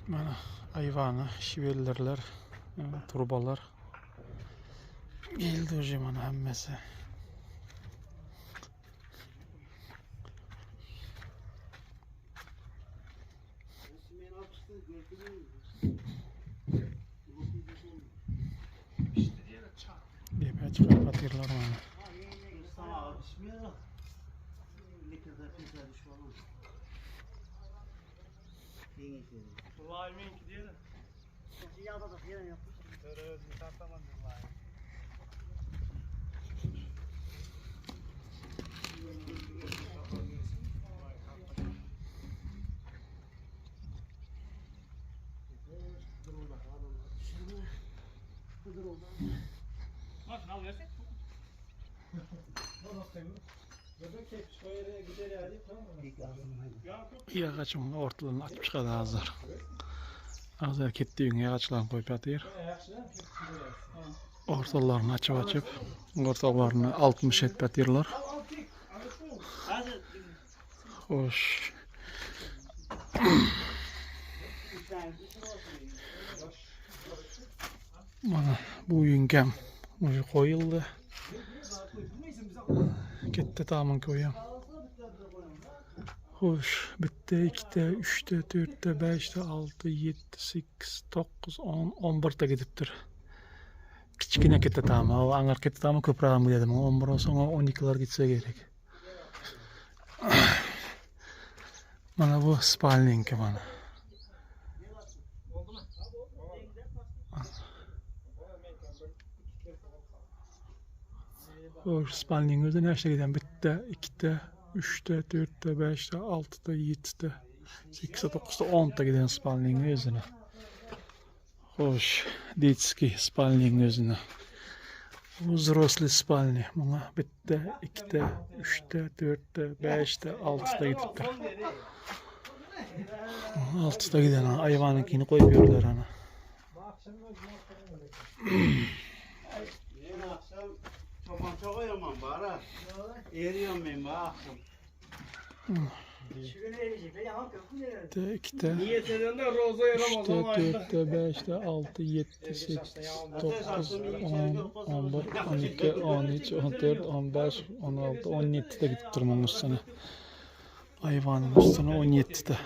Mana ayvani, shivellerler, turbalar geldi hocam mana hammasi. Debe çıkıp atırlar mana. Yağaçın ortalarını açıp çıkadı hazır. Hazır kettiğin yağaçlarını koyup atıyor. Ortalarını açıp ortalarını 60 et atıyorlar. Hoş. Mana bu yüngem koyuldu. Gitti tamam koyuyorum. Hoş bitti 2'de 3'te 4'te 5'te 6 7 8 9 10 11'te gidiptir. Kichkine gitti tamam. O angar gitti tamam köprağım dedim. 11'den sonra 12'ler gitse gerek. Mana bu spalning mana. O spalning özü neçte giden bitti 2'de 3'te 4'te 5'te 6'da 7'de 8'de 9'da 10'da giden spalning özüne. Hoş ditski spalning özüne. Взрослый spalni. Mana bitti 2'de 3'te 4'te 5'te 6'da gidiptir. 6'da giden hayvanınkini koyup yürürler ana. Çok yaman bana. Eriyorum ben akşam. De 2'de Niye senin de roza yaramaz 3'te 4'te 5'te 6 7 8 9 10 11 12 13 14 15 16 17'de gidip durmanın üstüne. Hayvanın üstüne 17'de.